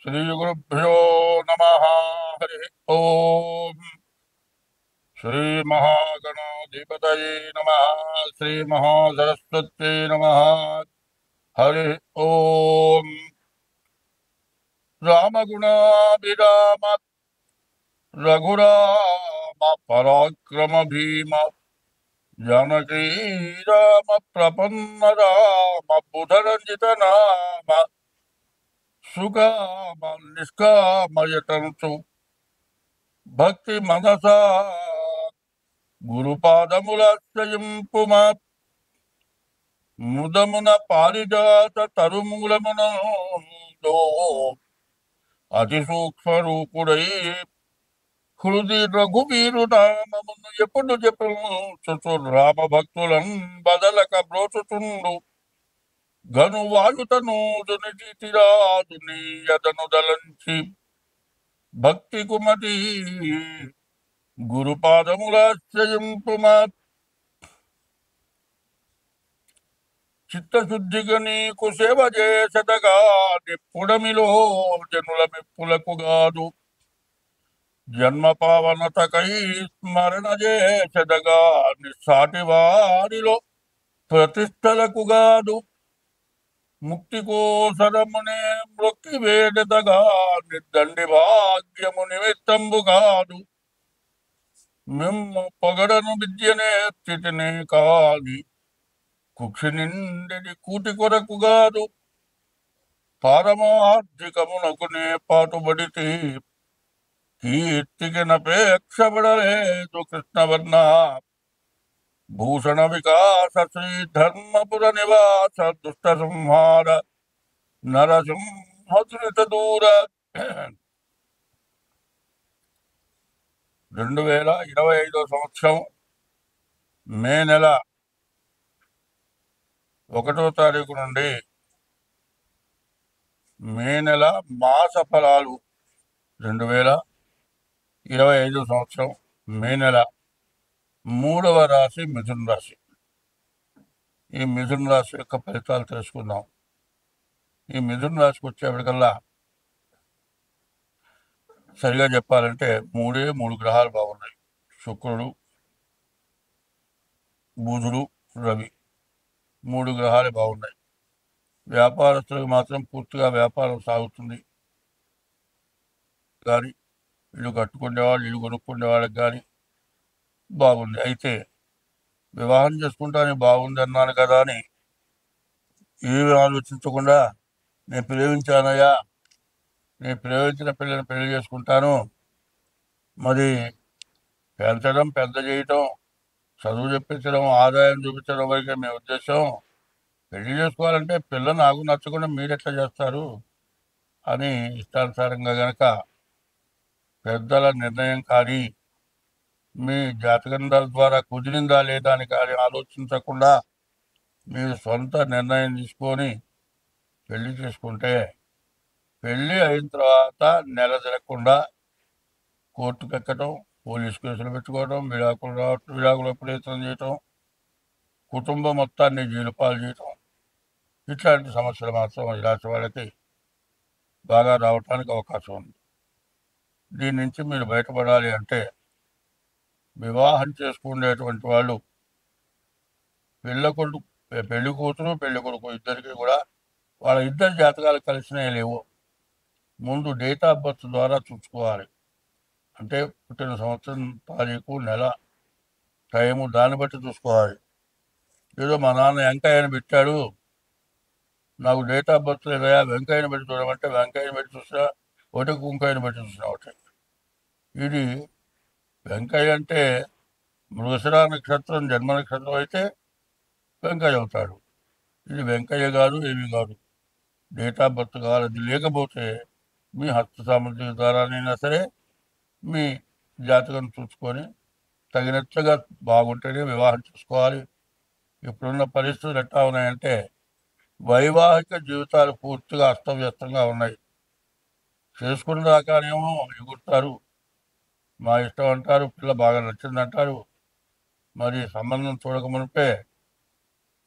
श्रीगुरुभ्यो नमः। हरि ओम। श्रीमहागणाधिपतये नमः। श्रीमहासरस्वत्यै नमः। हरि ओम। रामगुणाभिराम रघुराम पराक्रम भीम जानकी राम प्रपन्न राम बुधरंजित नाम सुकाम निष्कामयतंसु భక్తి మనసా గురుపాదములాశ్రయింపుమ ముదమున పారిజాత తరుమూలమున అతి సూక్ష్మ రూపుడై హృది రఘువీరు నామమును ఎప్పుడు చెప్పు రామ భక్తులను బదలక బ్రోచుచుండు గను వాయుతనూదుని తీరాదుని యదను దలంచి భక్తి కుమతి గురుపాదములాశ్రయింపుమ చిత్తశుద్ధిగా నీకు సేవ చేసటగా నిప్పుడమిలో జనుల మెప్పులకు గాదు జన్మ పావనతకై స్మరణ చేసటగా నిస్సాటి వారిలో ప్రతిష్టలకు గాదు ముక్తి కోసరమునే మృక్కి వేడతగా నిర్దండి భాగ్యము నిమిత్తంబు కాదు మిమ్ము పొగడను విద్యనే స్థితినే కాది కుక్షి నిండి కూటి కొరకు కాదు పారమార్థికమునకునే పాటుబడితే కీర్తికినపేక్షపడలేదు కృష్ణవర్ణ భూషణ వికాస శ్రీ ధర్మపుర నివాస దుష్ట సంహార నరసింహతురిత దూర 2025 సంవత్సరం మే నెల 1వ తారీఖు నుండి మే నెల మాస ఫలాలు 2025 సంవత్సరం మే నెల 3వ రాశి మిథున రాశి. ఈ మిథున రాశి యొక్క ఫలితాలు తెలుసుకుందాం. ఈ మిథున రాశికి వచ్చేప్పటికల్లా సరిగా చెప్పాలంటే 3 గ్రహాలు బాగున్నాయి. శుక్రుడు, బుధుడు, రవి 3 గ్రహాలు బాగున్నాయి. వ్యాపారస్తులకు మాత్రం పూర్తిగా వ్యాపారం సాగుతుంది. కానీ ఇల్లు కట్టుకునేవాళ్ళు, ఇల్లు కొనుక్కునే వాళ్ళకి కానీ బాగుంది. అయితే వివాహం చేసుకుంటానికి బాగుంది అన్నాను కదా అని ఏమి ఆలోచించకుండా నేను ప్రేమించానయ్యా, నేను ప్రేమించిన పిల్లని పెళ్లి చేసుకుంటాను, మరి పెంచడం, పెద్ద చేయటం, చదువు చెప్పించడం, ఆదాయం చూపించడం వరకే మీ ఉద్దేశం. పెళ్లి చేసుకోవాలంటే పిల్ల నాకు నచ్చకుండా మీరు ఎట్లా చేస్తారు అని ఇష్టానుసారంగా గనక పెద్దల నిర్ణయం కానీ మీ జాతకందాల ద్వారా కుదిరిందా లేదా అని కానీ ఆలోచించకుండా మీరు సొంత నిర్ణయం తీసుకొని పెళ్లి చేసుకుంటే పెళ్ళి అయిన తర్వాత నెల తిరగకుండా కోర్టుకు ఎక్కడం, పోలీస్ కేసులు పెట్టుకోవడం, విడాకుల ప్రయత్నం చేయటం, కుటుంబం మొత్తాన్ని జీలుపాలు చేయటం, ఇట్లాంటి సమస్యలు మాత్రం ఈ రాశి వాళ్ళకి బాగా రావడానికి అవకాశం ఉంది. దీని నుంచి మీరు బయటపడాలి అంటే వివాహం చేసుకునేటువంటి వాళ్ళు పెళ్లి కూతురు, పెళ్లి కొడుకు ఇద్దరికి కూడా వాళ్ళ ఇద్దరి జాతకాలు కలిసినవి లేవు. ముందు డేట్ ఆఫ్ బర్త్ ద్వారా చూసుకోవాలి. అంటే పుట్టిన సంవత్సరం, తారీఖు, నెల, టైము దాన్ని బట్టి చూసుకోవాలి. ఏదో మా నాన్న వెంకయ్యని పెట్టాడు, నాకు డేట్ ఆఫ్ బర్త్ లేదయా, వెంకయ్యని పెట్టి చూడమంటే వెంకయ్యని పెట్టి చూసినా ఒకటి, కుంకయ్యని పెట్టి చూసినా ఒకటి. ఇది వెంకయ్య అంటే మృగశిర నక్షత్రం జన్మ నక్షత్రం అయితే వెంకయ్య అవుతాడు. ఇది వెంకయ్య కాదు, ఏమీ కాదు. డేట్ ఆఫ్ బర్త్ కావాలి. అది లేకపోతే మీ హస్త సామర్థ్యం ద్వారానైనా సరే మీ జాతకం చూసుకొని తగినట్లుగా బాగుంటేనే వివాహం చేసుకోవాలి. ఇప్పుడున్న పరిస్థితులు ఎట్లా ఉన్నాయంటే వైవాహిక జీవితాలు పూర్తిగా అస్తవ్యస్తంగా ఉన్నాయి. చేసుకున్న దాకానేమో ఎగురుతారు, మా ఇష్టం అంటారు, పిల్ల బాగా నచ్చిందంటారు. మరి సంబంధం చూడకమునిపే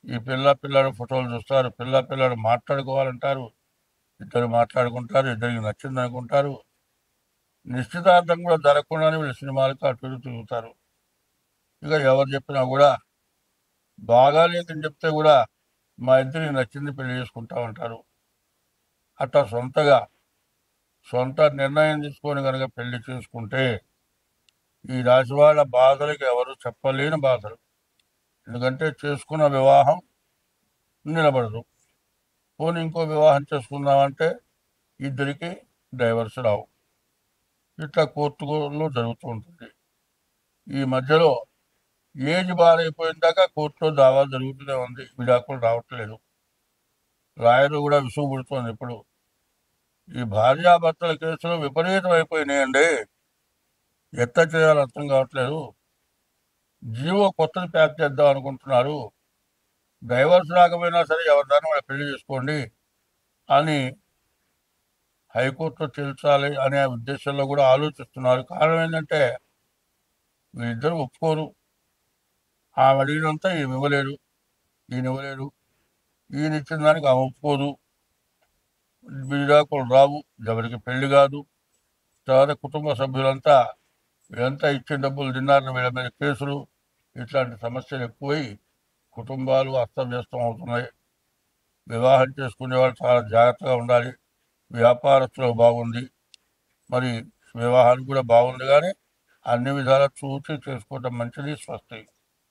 ఈ పిల్లాడు ఫోటోలు చూస్తారు, పిల్లాడు మాట్లాడుకోవాలంటారు. ఇద్దరు మాట్లాడుకుంటారు, ఇద్దరికి నచ్చింది అనుకుంటారు. నిశ్చితార్థం కూడా జరగకుండానే వీళ్ళు సినిమాలకు అటు ఇటు తిరుగుతారు. ఇక ఎవరు చెప్పినా కూడా బాగాలేదని చెప్తే కూడా మా ఇద్దరికి నచ్చింది పెళ్లి చేసుకుంటా ఉంటారు. అట్లా సొంత నిర్ణయం తీసుకొని కనుక పెళ్లి చేసుకుంటే ఈ రాశి వాళ్ళ బాధలకు ఎవరు చెప్పలేని బాధలు. ఎందుకంటే చేసుకున్న వివాహం నిలబడదు. పోనీ ఇంకో వివాహం చేసుకుందామంటే ఇద్దరికి డైవర్స్ రావు. ఇట్లా కోర్టులో జరుగుతూ ఉంటుంది. ఈ మధ్యలో ఏజ్ బారైపోయిన దాకా కోర్టులో దావా జరుగుతూనే ఉంది, విడాకులు రావట్లేదు. లాయర్లు కూడా విసుగు పుడుతోంది. ఇప్పుడు ఈ భార్యాభర్తల కేసులు విపరీతం అయిపోయినాయండి. ఎట్లా చేయాలో అర్థం కావట్లేదు. జీవో కొత్తది ప్యాక్ చేద్దాం అనుకుంటున్నారు. డైవర్స్ రాకపోయినా సరే ఎవరిదాన్ని వాళ్ళు పెళ్లి చేసుకోండి అని హైకోర్టులో తేల్చాలి అనే ఉద్దేశంలో కూడా ఆలోచిస్తున్నారు. కారణం ఏంటంటే వీళ్ళిద్దరూ ఒప్పుకోరు. ఆమె అడిగినంతా ఈమె ఇవ్వలేడు, ఈయన ఇవ్వలేడు. ఈయన ఇచ్చిన దానికి ఆమె ఒప్పుకోదు. విడాకులు రావు, ఎవరికి పెళ్లి కాదు. తర్వాత కుటుంబ సభ్యులంతా వీళ్ళంతా ఇచ్చిన డబ్బులు తిన్నారని వీళ్ళ మీద కేసులు, ఇట్లాంటి సమస్యలు ఎక్కువై కుటుంబాలు అస్తవ్యస్తం అవుతున్నాయి. వివాహం చేసుకునే వాళ్ళు చాలా జాగ్రత్తగా ఉండాలి. వ్యాపారస్తులు బాగుంది, మరి వివాహానికి కూడా బాగుంది, కానీ అన్ని విధాలా చూసి చేసుకోవటం మంచిది. స్వస్తి.